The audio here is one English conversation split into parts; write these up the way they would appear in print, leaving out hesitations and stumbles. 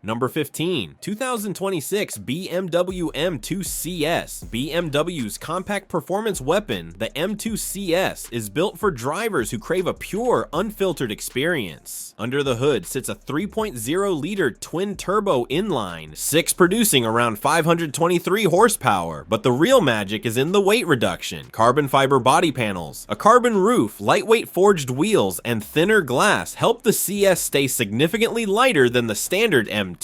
Number 15, 2026 BMW M2 CS. BMW's compact performance weapon, the M2 CS, is built for drivers who crave a pure, unfiltered experience. Under the hood sits a 3.0-liter twin-turbo inline, 6 producing around 523 horsepower, but the real magic is in the weight reduction. Carbon fiber body panels, a carbon roof, lightweight forged wheels, and thinner glass help the CS stay significantly lighter than the standard M2.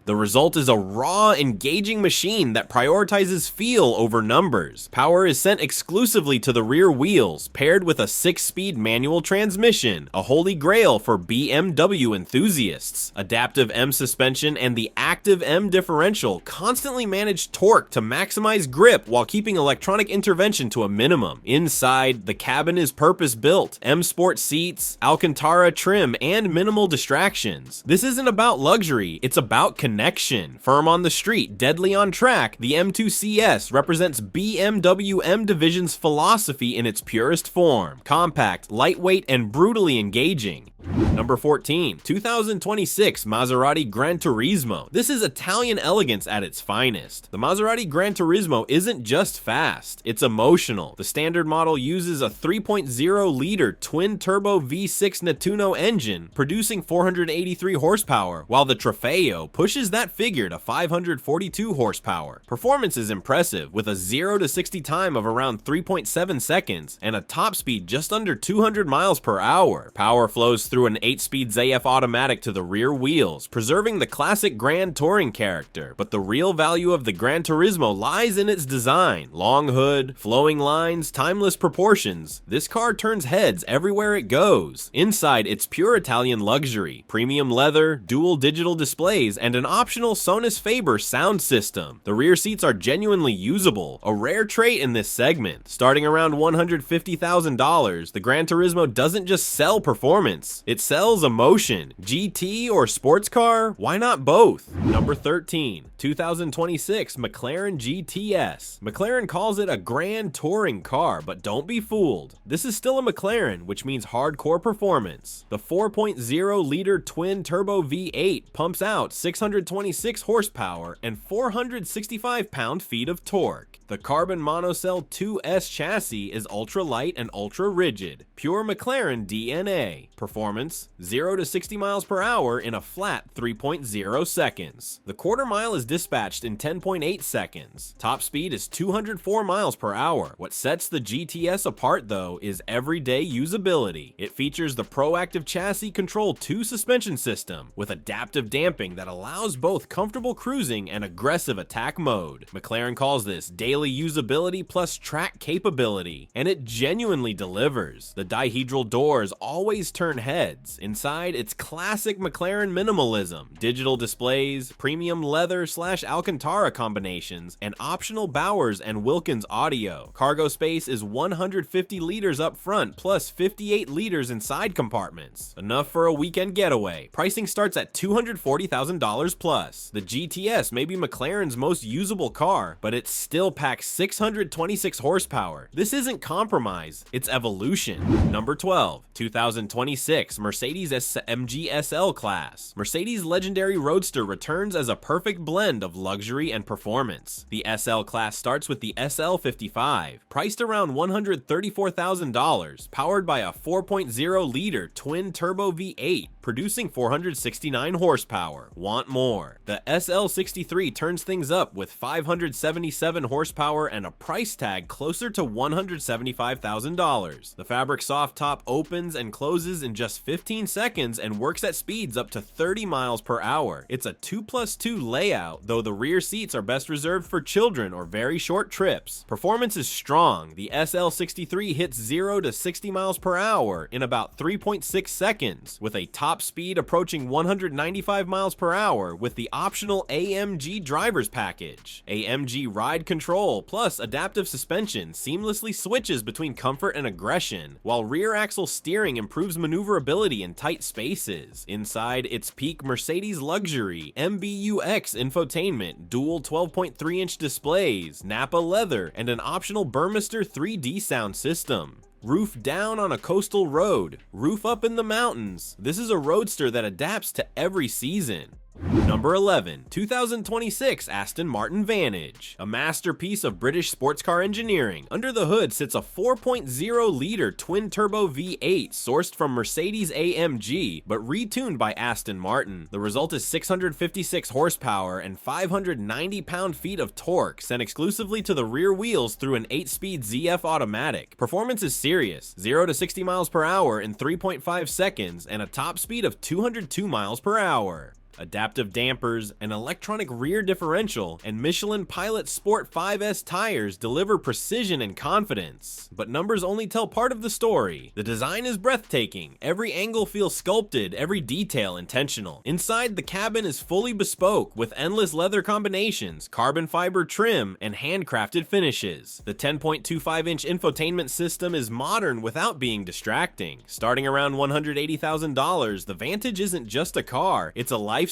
The result is a raw, engaging machine that prioritizes feel over numbers. Power is sent exclusively to the rear wheels, paired with a 6-speed manual transmission, a holy grail for BMW enthusiasts. Adaptive M suspension and the active M differential constantly manage torque to maximize grip while keeping electronic intervention to a minimum. Inside, the cabin is purpose-built, M Sport seats, Alcantara trim, and minimal distractions. This isn't about luxury, it's about connection. Firm on the street, deadly on track, the M2 CS represents BMW M Division's philosophy in its purest form: compact, lightweight, and brutally engaging. Number 14, 2026 Maserati Gran Turismo. This is Italian elegance at its finest. The Maserati Gran Turismo isn't just fast, it's emotional. The standard model uses a 3.0-liter twin-turbo V6 Nettuno engine, producing 483 horsepower, while the Trofeo pushes that figure to 542 horsepower. Performance is impressive, with a 0 to 60 time of around 3.7 seconds and a top speed just under 200 miles per hour. Power flows through an 8-speed ZF automatic to the rear wheels, preserving the classic Grand Touring character, but the real value of the Gran Turismo lies in its design. Long hood, flowing lines, timeless proportions. This car turns heads everywhere it goes. Inside, it's pure Italian luxury: premium leather, dual digital displays, and an optional Sonus Faber sound system. The rear seats are genuinely usable, a rare trait in this segment. Starting around $150,000, the Gran Turismo doesn't just sell performance, it sells emotion. GT or sports car? Why not both? Number 13, 2026 McLaren GTS. McLaren calls it a grand touring car, but don't be fooled. This is still a McLaren, which means hardcore performance. The 4.0-liter twin-turbo V8 pumps out 626 horsepower and 465 pound-feet of torque. The carbon monocell 2S chassis is ultra-light and ultra-rigid. Pure McLaren DNA. Performance, 0 to 60 miles per hour in a flat 3.0 seconds. The quarter mile is dispatched in 10.8 seconds. Top speed is 204 miles per hour. What sets the GTS apart, though, is everyday usability. It features the Proactive Chassis Control 2 suspension system with adaptive damping that allows both comfortable cruising and aggressive attack mode. McLaren calls this daily usability plus track capability, and it genuinely delivers. The dihedral doors always turn heads. Inside, it's classic McLaren minimalism: digital displays, premium leather/Alcantara combinations, and optional Bowers and Wilkins audio. Cargo space is 150 liters up front plus 58 liters in side compartments. Enough for a weekend getaway. Pricing starts at $240,000 plus. The GTS may be McLaren's most usable car, but it still packs 626 horsepower. This isn't compromise, it's evolution. Number 12, 2026 Mercedes AMG SL class. Mercedes' legendary Roadster returns as a perfect blend of luxury and performance. The SL class starts with the SL55, priced around $134,000, powered by a 4.0-liter twin-turbo V8, producing 469 horsepower. Want more? The SL63 turns things up with 577 horsepower and a price tag closer to $175,000. The fabric soft top opens and closes in just 15 seconds and works at speeds up to 30 miles per hour. It's a 2+2 layout, though the rear seats are best reserved for children or very short trips. Performance is strong. The SL63 hits 0 to 60 miles per hour in about 3.6 seconds, with a top speed approaching 195 miles per hour with the optional AMG driver's package. AMG ride control plus adaptive suspension seamlessly switches between comfort and aggression, while rear axle steering improves maneuverability in tight spaces. Inside, it's peak Mercedes luxury: MBUX infotainment, dual 12.3-inch displays, Nappa leather, and an optional Burmester 3D sound system. Roof down on a coastal road, roof up in the mountains. This is a roadster that adapts to every season. Number 11, 2026 Aston Martin Vantage. A masterpiece of British sports car engineering, under the hood sits a 4.0-liter twin-turbo V8 sourced from Mercedes-AMG, but retuned by Aston Martin. The result is 656 horsepower and 590 pound-feet of torque, sent exclusively to the rear wheels through an 8-speed ZF automatic. Performance is serious, 0 to 60 miles per hour in 3.5 seconds, and a top speed of 202 miles per hour. Adaptive dampers, an electronic rear differential, and Michelin Pilot Sport 5S tires deliver precision and confidence. But numbers only tell part of the story. The design is breathtaking. Every angle feels sculpted, every detail intentional. Inside, the cabin is fully bespoke with endless leather combinations, carbon fiber trim, and handcrafted finishes. The 10.25-inch infotainment system is modern without being distracting. Starting around $180,000, the Vantage isn't just a car, it's a lifestyle.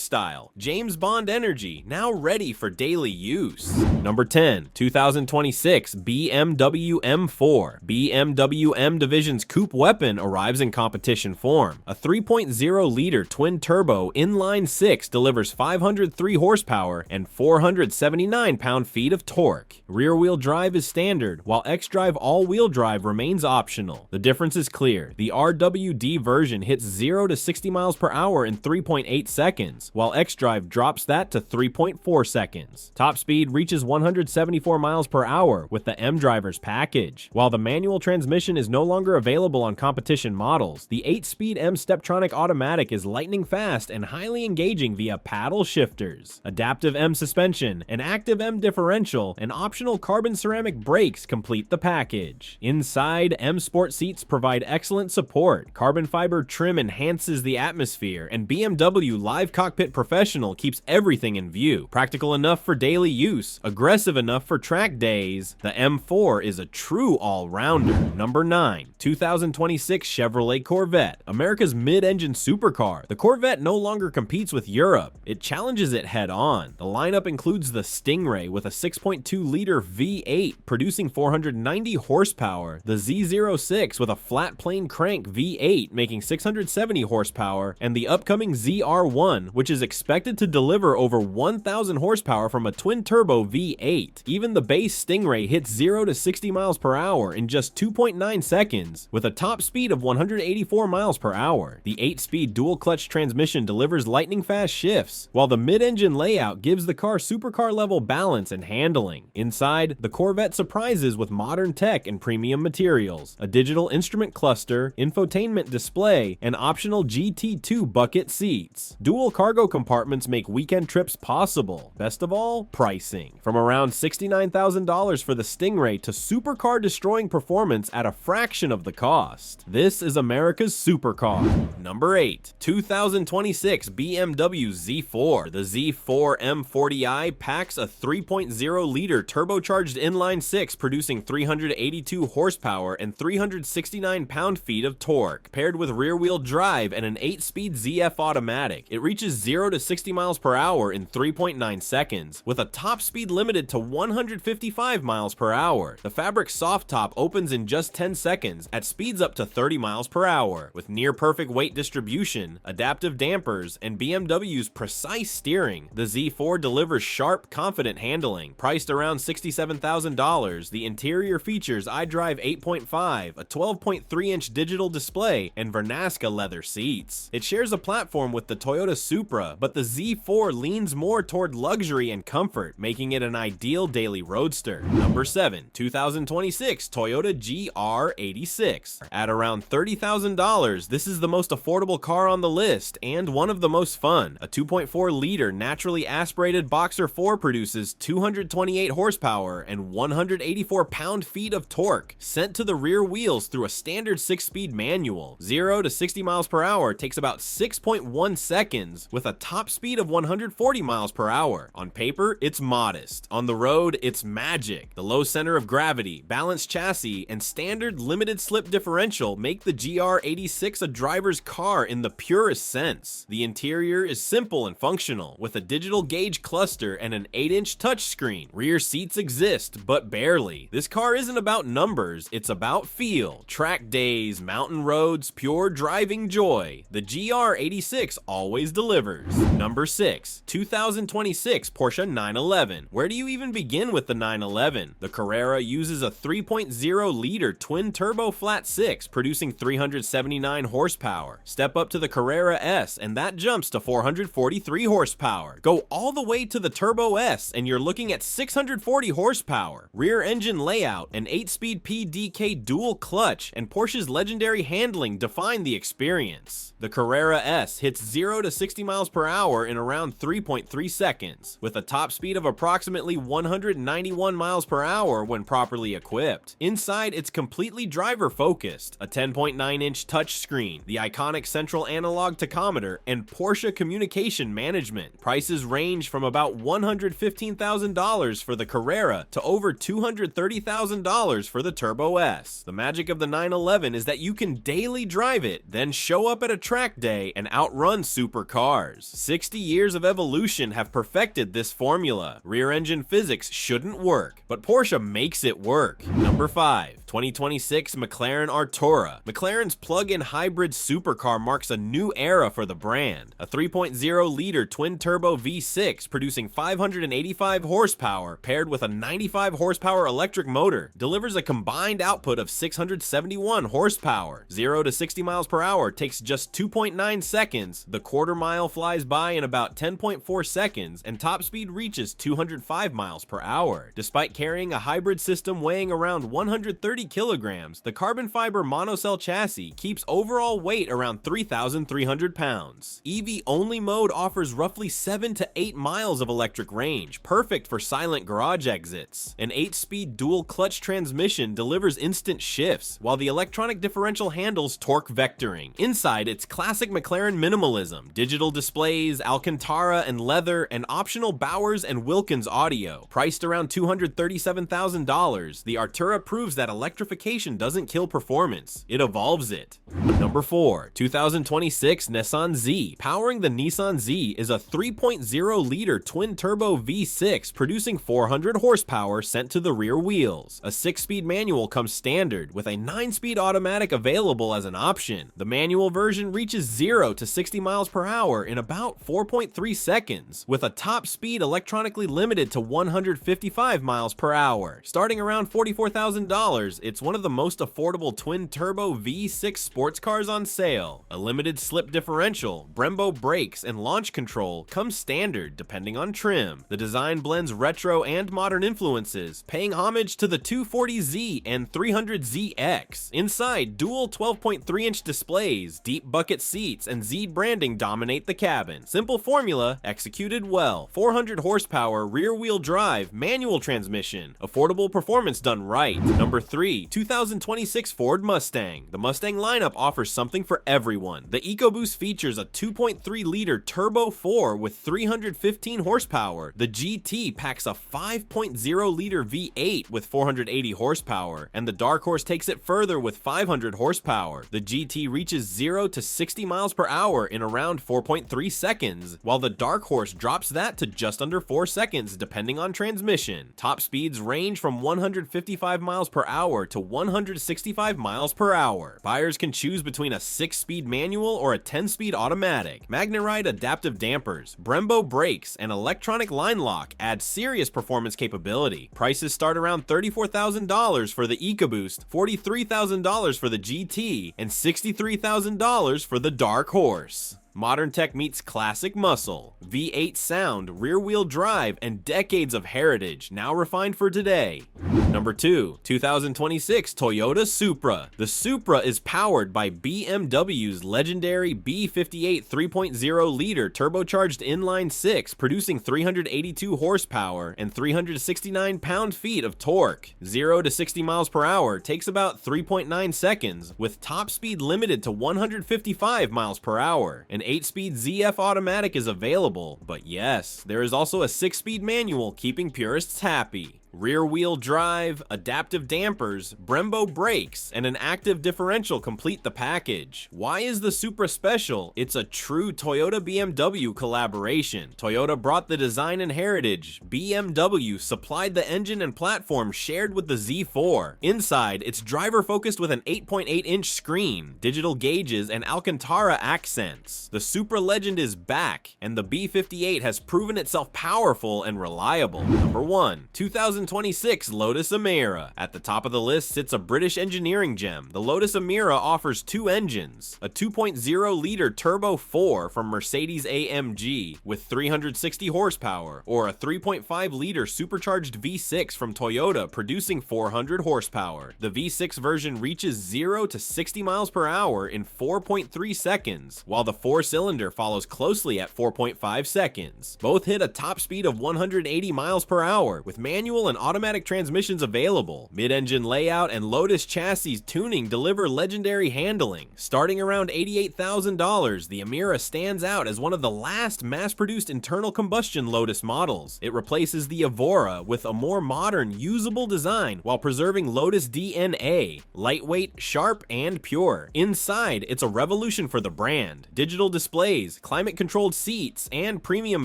James Bond energy, now ready for daily use. Number 10, 2026 BMW M4. BMW M Division's coupe weapon arrives in competition form. A 3.0-liter twin-turbo inline-six delivers 503 horsepower and 479 pound-feet of torque. Rear-wheel drive is standard, while xDrive all-wheel drive remains optional. The difference is clear. The RWD version hits 0 to 60 miles per hour in 3.8 seconds, while xDrive drops that to 3.4 seconds. Top speed reaches 174 miles per hour with the mDrivers package. While the manual transmission is no longer available on competition models, the 8-speed M Steptronic automatic is lightning fast and highly engaging via paddle shifters. Adaptive M suspension, an active M differential, and optional carbon ceramic brakes complete the package. Inside, M Sport seats provide excellent support, carbon fiber trim enhances the atmosphere, and BMW Live Cockpit Professional keeps everything in view. Practical enough for daily use, aggressive enough for track days, the M4 is a true all-rounder. Number 9, 2026 Chevrolet Corvette, America's mid-engine supercar. The Corvette no longer competes with Europe, it challenges it head-on. The lineup includes the Stingray with a 6.2-liter V8 producing 490 horsepower, the Z06 with a flat plane crank V8 making 670 horsepower, and the upcoming ZR1, which is expected to deliver over 1,000 horsepower from a twin-turbo V8. Even the base Stingray hits 0 to 60 miles per hour in just 2.9 seconds, with a top speed of 184 miles per hour. The 8-speed dual-clutch transmission delivers lightning-fast shifts, while the mid-engine layout gives the car supercar-level balance and handling. Inside, the Corvette surprises with modern tech and premium materials, a digital instrument cluster, infotainment display, and optional GT2 bucket seats. Dual cargo compartments make weekend trips possible. Best of all, pricing. From around $69,000 for the Stingray to supercar destroying performance at a fraction of the cost. This is America's supercar. Number 8, 2026 BMW Z4. The Z4 M40i packs a 3.0-liter turbocharged inline-six producing 382 horsepower and 369 pound-feet of torque. Paired with rear-wheel drive and an 8-speed ZF automatic, it reaches 0 to 60 miles per hour in 3.9 seconds, with a top speed limited to 155 miles per hour. The fabric soft top opens in just 10 seconds at speeds up to 30 miles per hour. With near perfect weight distribution, adaptive dampers, and BMW's precise steering, the Z4 delivers sharp, confident handling. Priced around $67,000, the interior features iDrive 8.5, a 12.3-inch digital display, and Vernasca leather seats. It shares a platform with the Toyota Supra, but the Z4 leans more toward luxury and comfort, making it an ideal daily roadster. Number 7, 2026 Toyota GR86. At around $30,000, this is the most affordable car on the list and one of the most fun. A 2.4-liter naturally aspirated Boxer 4 produces 228 horsepower and 184 pound-feet of torque, sent to the rear wheels through a standard 6-speed manual. 0 to 60 miles per hour takes about 6.1 seconds, with a top speed of 140 miles per hour. On paper, it's modest. On the road, it's magic. The low center of gravity, balanced chassis, and standard limited slip differential make the GR86 a driver's car in the purest sense. The interior is simple and functional, with a digital gauge cluster and an 8-inch touchscreen. Rear seats exist, but barely. This car isn't about numbers, it's about feel. Track days, mountain roads, pure driving joy. The GR86 always delivers. delivers. Number 6. 2026 Porsche 911. Where do you even begin with the 911? The Carrera uses a 3.0-liter twin-turbo flat-six, producing 379 horsepower. Step up to the Carrera S, and that jumps to 443 horsepower. Go all the way to the Turbo S, and you're looking at 640 horsepower. Rear engine layout, an 8-speed PDK dual clutch, and Porsche's legendary handling define the experience. The Carrera S hits 0 to 60 miles per hour in around 3.3 seconds, with a top speed of approximately 191 miles per hour when properly equipped. Inside, it's completely driver-focused, a 10.9-inch touchscreen, the iconic central analog tachometer, and Porsche communication management. Prices range from about $115,000 for the Carrera to over $230,000 for the Turbo S. The magic of the 911 is that you can daily drive it, then show up at a track day and outrun supercars. 60 years of evolution have perfected this formula. Rear engine physics shouldn't work, but Porsche makes it work. Number 5. 2026 McLaren Artura. McLaren's plug-in hybrid supercar marks a new era for the brand. A 3.0-liter twin-turbo V6 producing 585 horsepower paired with a 95 horsepower electric motor delivers a combined output of 671 horsepower. 0 to 60 miles per hour takes just 2.9 seconds, the quarter mile flies by in about 10.4 seconds, and top speed reaches 205 miles per hour. Despite carrying a hybrid system weighing around 130 kilograms, the carbon fiber monocell chassis keeps overall weight around 3,300 pounds. EV-only mode offers roughly 7 to 8 miles of electric range, perfect for silent garage exits. An 8-speed dual clutch transmission delivers instant shifts, while the electronic differential handles torque vectoring. Inside, it's classic McLaren minimalism, digital displays, Alcantara and leather, and optional Bowers and Wilkins audio. Priced around $237,000, the Artura proves that electrification doesn't kill performance, it evolves it. Number 4. 2026 Nissan Z. Powering the Nissan Z is a 3.0-liter twin-turbo V6 producing 400 horsepower sent to the rear wheels. A 6-speed manual comes standard, with a 9-speed automatic available as an option. The manual version reaches 0 to 60 miles per hour in about 4.3 seconds, with a top speed electronically limited to 155 miles per hour. Starting around $44,000, it's one of the most affordable twin-turbo V6 sports cars on sale. A limited slip differential, Brembo brakes, and launch control come standard depending on trim. The design blends retro and modern influences, paying homage to the 240Z and 300ZX. Inside, dual 12.3-inch displays, deep bucket seats, and Z branding dominate the cabin. Simple formula, executed well. 400 horsepower, rear-wheel drive, manual transmission. Affordable performance done right. Number 3. 2026 Ford Mustang. The Mustang lineup offers something for everyone. The EcoBoost features a 2.3-liter Turbo 4 with 315 horsepower. The GT packs a 5.0-liter V8 with 480 horsepower, and the Dark Horse takes it further with 500 horsepower. The GT reaches 0 to 60 miles per hour in around 4.3 seconds, while the Dark Horse drops that to just under 4 seconds depending on transmission. Top speeds range from 155 miles per hour to 165 miles per hour. Buyers can choose between a 6-speed manual or a 10-speed automatic. MagneRide adaptive dampers, Brembo brakes, and electronic line lock add serious performance capability. Prices start around $34,000 for the EcoBoost, $43,000 for the GT, and $63,000 for the Dark Horse. Modern tech meets classic muscle, V8 sound, rear-wheel drive, and decades of heritage, now refined for today. Number 2. 2026 Toyota Supra. The Supra is powered by BMW's legendary B58 3.0-liter turbocharged inline-6, producing 382 horsepower and 369 pound-feet of torque. 0 to 60 miles per hour takes about 3.9 seconds, with top speed limited to 155 miles per hour. An 8-speed ZF automatic is available, but yes, there is also a 6-speed manual keeping purists happy. Rear-wheel drive, adaptive dampers, Brembo brakes, and an active differential complete the package. Why is the Supra special? It's a true Toyota-BMW collaboration. Toyota brought the design and heritage. BMW supplied the engine and platform shared with the Z4. Inside, it's driver-focused with an 8.8-inch screen, digital gauges, and Alcantara accents. The Supra legend is back, and the B58 has proven itself powerful and reliable. Number 1. 2026 Lotus Emira. At the top of the list sits a British engineering gem. The Lotus Emira offers two engines, a 2.0-liter Turbo 4 from Mercedes-AMG with 360 horsepower, or a 3.5-liter supercharged V6 from Toyota producing 400 horsepower. The V6 version reaches 0 to 60 miles per hour in 4.3 seconds, while the 4-cylinder follows closely at 4.5 seconds. Both hit a top speed of 180 miles per hour, with manual and automatic transmissions available. Mid-engine layout and Lotus chassis tuning deliver legendary handling. Starting around $88,000, the Emira stands out as one of the last mass-produced internal combustion Lotus models. It replaces the Evora with a more modern, usable design while preserving Lotus DNA, lightweight, sharp, and pure. Inside, it's a revolution for the brand. Digital displays, climate-controlled seats, and premium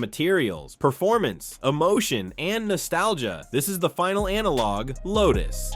materials. Performance, emotion, and nostalgia. This is the final analog, Lotus.